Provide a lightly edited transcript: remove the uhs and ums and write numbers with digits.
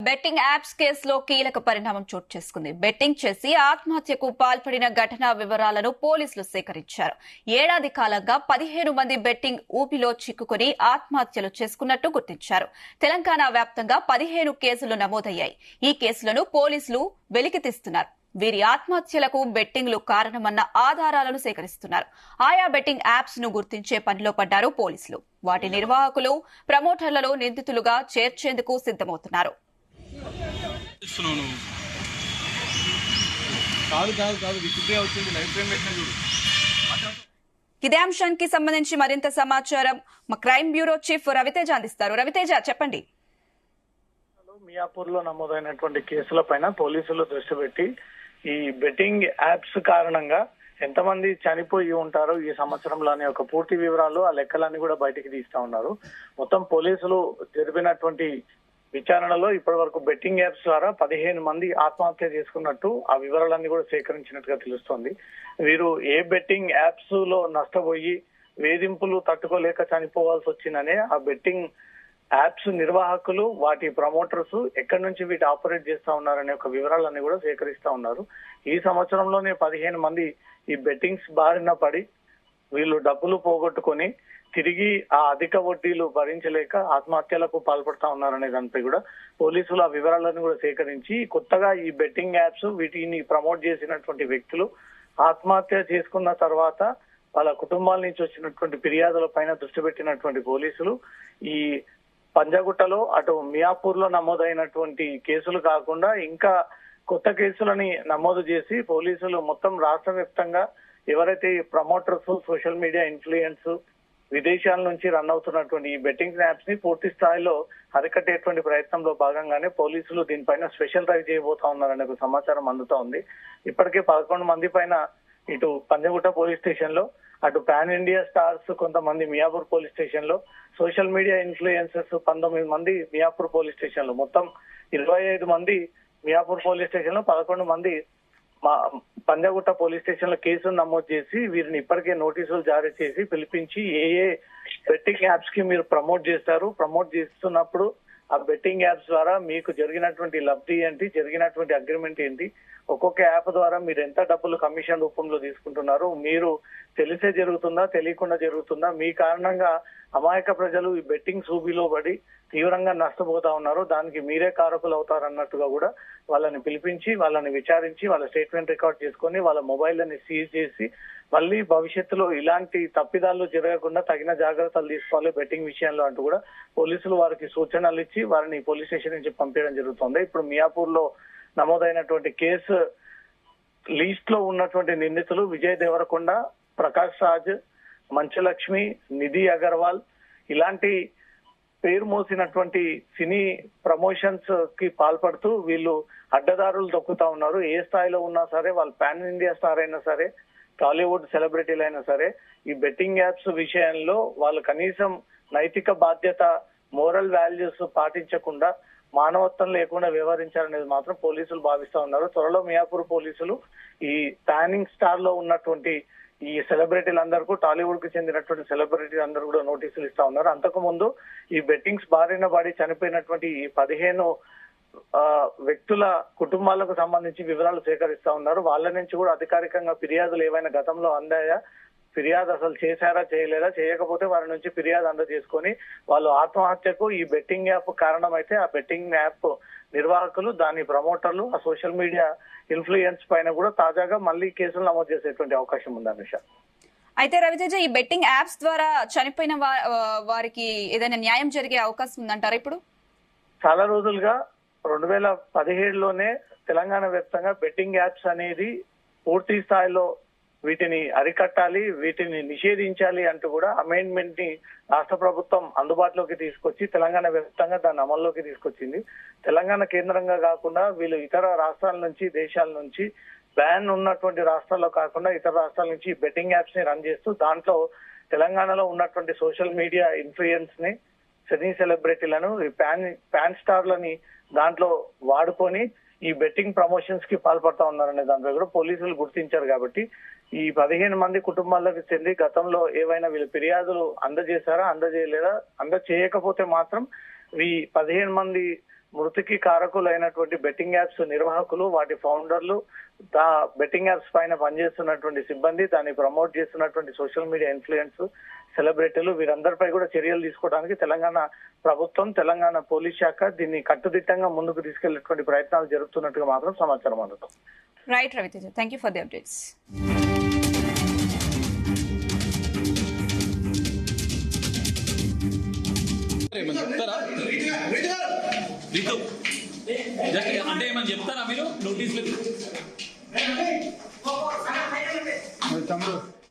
Betting apps కేసులో కీలక పరిణామం చోటు చేసుకుంది. బెట్టింగ్ చేసి ఆత్మహత్యకు పాల్పడిన ఘటనా వివరాలను పోలీసులు సేకరించారు. ఏడాది కాలంగా 15 మంది బెట్టింగ్ ఊపిలో చిక్కుకుని ఆత్మహత్యలు చేసుకున్నట్టు గుర్తించారు. తెలంగాణ వ్యాప్తంగా 15 కేసులు నమోదయ్యాయి. ఈ కేసులను పోలీసులు వెలికితీస్తున్నారు. వీరి ఆత్మహత్యలకు బెట్టింగ్లు కారణమన్న ఆధారాలను సేకరిస్తున్నారు. ఆయా బెట్టింగ్ యాప్స్ ను గుర్తించే పనిలో పడ్డారు పోలీసులు. వాటి నిర్వాహకులు, ప్రమోటర్లలో నిందితులుగా చేర్చేందుకు సిద్దమవుతున్నారు. ఇదే అంశానికి సంబంధించి మరింత సమాచారం మా క్రైమ్ బ్యూరో చీఫ్ రవితేజ అందిస్తారు. రవితేజ, చెప్పండి. మియాపూర్ లో నమోదైనటువంటి కేసులపైన పోలీసులు దృష్టి పెట్టి ఈ బెట్టింగ్ యాప్స్ కారణంగా ఎంతమంది చనిపోయి ఉంటారో ఈ సంవత్సరంలో అనే ఒక పూర్తి వివరాలు, ఆ లెక్కలన్నీ కూడా బయటికి తీస్తా ఉన్నారు. మొత్తం పోలీసులు జరిపినటువంటి విచారణలో ఇప్పటి వరకు బెట్టింగ్ యాప్స్ ద్వారా 15 మంది ఆత్మహత్య చేసుకున్నట్టు ఆ వివరాలన్నీ కూడా సేకరించినట్టుగా తెలుస్తోంది. వీరు ఏ బెట్టింగ్ యాప్స్ లో నష్టపోయి వేధింపులు తట్టుకోలేక చనిపోవాల్సి వచ్చిందనే ఆ బెట్టింగ్ యాప్స్ నిర్వాహకులు, వాటి ప్రమోటర్స్ ఎక్కడి నుంచి వీటి ఆపరేట్ చేస్తా ఉన్నారనే ఒక వివరాలన్నీ కూడా సేకరిస్తా ఉన్నారు. ఈ సంవత్సరంలోనే 15 మంది ఈ బెట్టింగ్స్ బారిన పడి వీళ్ళు డబ్బులు పోగొట్టుకొని తిరిగి ఆ అధిక వడ్డీలు భరించలేక ఆత్మహత్యలకు పాల్పడతా ఉన్నారనే దానిపై కూడా పోలీసులు ఆ వివరాలను కూడా సేకరించి కొత్తగా ఈ బెట్టింగ్ యాప్స్ వీటిని ప్రమోట్ చేసినటువంటి వ్యక్తులు ఆత్మహత్య చేసుకున్న తర్వాత వాళ్ళ కుటుంబాల నుంచి వచ్చినటువంటి ఫిర్యాదుల పైన దృష్టి పెట్టినటువంటి పోలీసులు ఈ పంజాగుట్టలో అటు మియాపూర్ లో నమోదైనటువంటి కేసులు కాకుండా ఇంకా కొత్త కేసులని నమోదు చేసి పోలీసులు మొత్తం రాష్ట్ర వ్యాప్తంగా ఎవరైతే ప్రమోటర్స్, సోషల్ మీడియా ఇన్ఫ్లుయెన్స్, విదేశాల నుంచి రన్ అవుతున్నటువంటి ఈ బెట్టింగ్ యాప్స్ ని పూర్తి స్థాయిలో అరికట్టేటువంటి ప్రయత్నంలో భాగంగానే పోలీసులు దీనిపైన స్పెషల్ డ్రైవ్ చేయబోతా ఉన్నారనే సమాచారం అందుతా ఉంది. ఇప్పటికే 11 మంది పైన ఇటు పంజగుట్ట పోలీస్ స్టేషన్ లో, అటు పాన్ ఇండియా స్టార్స్ కొంతమంది మియాపూర్ పోలీస్ స్టేషన్ లో, సోషల్ మీడియా ఇన్ఫ్లుయెన్సర్స్ 19 మంది మియాపూర్ పోలీస్ స్టేషన్ లో, మొత్తం 25 మంది మియాపూర్ పోలీస్ స్టేషన్ లో, 11 మంది పంజగుట్ట పోలీస్ స్టేషన్ లో కేసులు నమోదు చేసి వీరిని ఇప్పటికే నోటీసులు జారీ చేసి పిలిపించి ఏ బెట్టింగ్ యాప్స్ కి మీరు ప్రమోట్ చేస్తున్నప్పుడు ఆ బెట్టింగ్ యాప్స్ ద్వారా మీకు జరిగినటువంటి లబ్ధి ఏంటి, జరిగినటువంటి అగ్రిమెంట్ ఏంటి, ఒక్కొక్క యాప్ ద్వారా మీరు ఎంత డబ్బులు కమిషన్ రూపంలో తీసుకుంటున్నారు, మీరు తెలిసే జరుగుతుందా, తెలియకుండా జరుగుతుందా, మీ కారణంగా అమాయక ప్రజలు ఈ బెట్టింగ్ సూబిలో పడి తీవ్రంగా నష్టపోతా ఉన్నారు, దానికి మీరే కారకులు అవుతారన్నట్టుగా కూడా వాళ్ళని పిలిపించి వాళ్ళని విచారించి వాళ్ళ స్టేట్మెంట్ రికార్డ్ చేసుకొని వాళ్ళ మొబైల్ని సీజ్ చేసి మళ్ళీ భవిష్యత్తులో ఇలాంటి తప్పిదాలు జరగకుండా తగిన జాగ్రత్తలు తీసుకోవాలి బెట్టింగ్ విషయంలో అంటూ కూడా పోలీసులు వారికి సూచనలు ఇచ్చి వారిని పోలీస్ స్టేషన్ నుంచి పంపించడం జరుగుతుంది. ఇప్పుడు మియాపూర్ లో నమోదైనటువంటి కేసు లీస్ట్ లో ఉన్నటువంటి నిందితులు విజయ్ దేవరకొండ, ప్రకాష్ రాజ్, మంచులక్ష్మి, నిధి అగర్వాల్ ఇలాంటి పేరు మోసినటువంటి సినీ ప్రమోషన్స్ కి పాల్పడుతూ వీళ్ళు అడ్డదారులు దొక్కుతా ఉన్నారు. ఏ స్థాయిలో ఉన్నా సరే, వాళ్ళు పాన్ ఇండియా స్టార్ అయినా సరే, టాలీవుడ్ సెలబ్రిటీలు అయినా సరే, ఈ బెట్టింగ్ యాప్స్ విషయంలో వాళ్ళు కనీసం నైతిక బాధ్యత, మోరల్ వాల్యూస్ పాటించకుండా మానవత్వం లేకుండా వ్యవహరించారనేది మాత్రం పోలీసులు భావిస్తా ఉన్నారు. త్వరలో మియాపూర్ పోలీసులు ఈ ప్యానింగ్ స్టార్ లో ఉన్నటువంటి ఈ సెలబ్రిటీలందరికీ, టాలీవుడ్ కు చెందినటువంటి సెలబ్రిటీలు అందరూ కూడా నోటీసులు ఇస్తా ఉన్నారు. అంతకు ముందు ఈ బెట్టింగ్స్ బారిన పడి చనిపోయినటువంటి ఈ 15 వ్యక్తుల కుటుంబాలకు సంబంధించి వివరాలు సేకరిస్తా ఉన్నారు. వాళ్ళ నుంచి కూడా అధికారికంగా ఫిర్యాదులు ఏవైనా గతంలో అందాయా, ఫిర్యాదు అసలు చేశారా, చేయలేదా, చేయకపోతే వారి నుంచి ఫిర్యాదు అందజేసుకొని వాళ్ళు ఆత్మహత్యకు ఈ బెట్టింగ్ యాప్ కారణమైతే ఆ బెట్టింగ్ యాప్ నిర్వాహకులు, దాని ప్రమోటర్లు, ఆ సోషల్ మీడియా ఇన్ఫ్లుయెన్స్ పైన కూడా తాజాగా మళ్ళీ కేసులు నమోదు చేసేటువంటి అవకాశం ఉంది అనుష. అయితే రవితేజ, ఈ బెట్టింగ్ యాప్స్ ద్వారా చనిపోయిన వారికి ఏదైనా న్యాయం జరిగే అవకాశం ఉందంటారా? ఇప్పుడు చాలా రోజులుగా 2017లోనే తెలంగాణ వ్యాప్తంగా బెట్టింగ్ యాప్స్ అనేది పూర్తి స్థాయిలో వీటిని అరికట్టాలి, వీటిని నిషేధించాలి అంటూ కూడా అమెండ్మెంట్ ని రాష్ట్ర ప్రభుత్వం అందుబాటులోకి తీసుకొచ్చి తెలంగాణ వ్యాప్తంగా దాన్ని అమల్లోకి తీసుకొచ్చింది. తెలంగాణ కేంద్రంగా కాకుండా వీళ్ళు ఇతర రాష్ట్రాల నుంచి, దేశాల నుంచి, బ్యాన్ ఉన్నటువంటి రాష్ట్రాల్లో కాకుండా ఇతర రాష్ట్రాల నుంచి బెట్టింగ్ యాప్స్ ని రన్ చేస్తూ దాంట్లో తెలంగాణలో ఉన్నటువంటి సోషల్ మీడియా ఇన్ఫ్లుయెన్స్ ని, సినీ సెలబ్రిటీలను, ప్యాన్ స్టార్లని దాంట్లో వాడుకొని ఈ బెట్టింగ్ ప్రమోషన్స్ కి పాల్పడతా ఉన్నారనే దాంట్లో కూడా పోలీసులు గుర్తించారు. కాబట్టి ఈ 15 మంది కుటుంబాలకు చెంది గతంలో ఏవైనా వీళ్ళు ఫిర్యాదులు అందజేశారా, అందజేయలేదా, అందజేయకపోతే మాత్రం ఈ 15 మంది మృతికి కారకులైనటువంటి బెట్టింగ్ యాప్స్ నిర్వాహకులు, వాటి ఫౌండర్లు, బెట్టింగ్ యాప్స్ పైన పనిచేస్తున్నటువంటి సిబ్బంది, దాన్ని ప్రమోట్ చేస్తున్నటువంటి సోషల్ మీడియా ఇన్ఫ్లుయెన్స్ సెలబ్రిటీలు, వీరందరిపై కూడా చర్యలు తీసుకోవడానికి తెలంగాణ ప్రభుత్వం, తెలంగాణ పోలీస్ శాఖ దీన్ని కట్టుదిట్టంగా ముందుకు తీసుకెళ్లేటువంటి ప్రయత్నాలు జరుగుతున్నట్టుగా మాత్రం సమాచారం అందుతుంది. Right Raviteja, thank you for the updates. అంటే ఏమని చెప్తారా మీరు నోటీసులు?